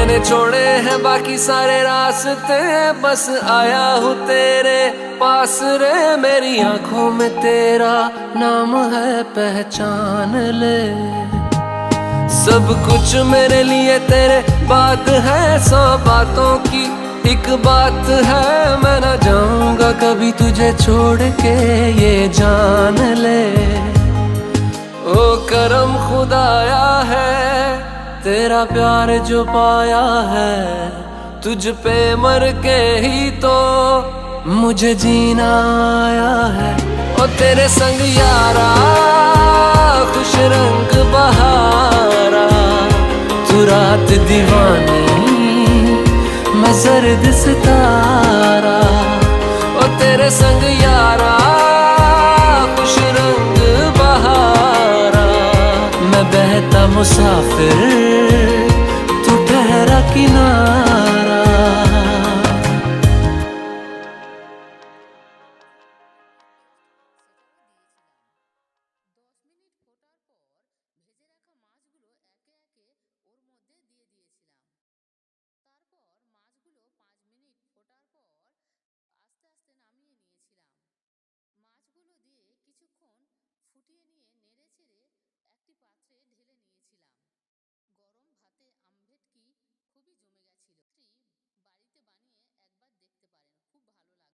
मैंने छोड़े हैं बाकी सारे रास्ते, बस आया हूँ तेरे पास रे। मेरी आंखों में तेरा नाम है, पहचान ले। सब कुछ मेरे लिए तेरे बात है, 100 बातों की एक बात है। मैं ना जाऊंगा कभी तुझे छोड़ के, ये जान ले। ओ करम खुदाया है, तेरा प्यार जो पाया है। तुझ पे मर के ही तो मुझे जीना आया है। ओ तेरे संग यारा खुश रंग बहारा, तू रात दीवानी मैं जर्द सितारा। ओ तेरे संग यारा खुश रंग बहारा, मैं बहता मुसाफिर तू ठहरा किनारा। মাছগুলো দিয়ে কিছুক্ষণ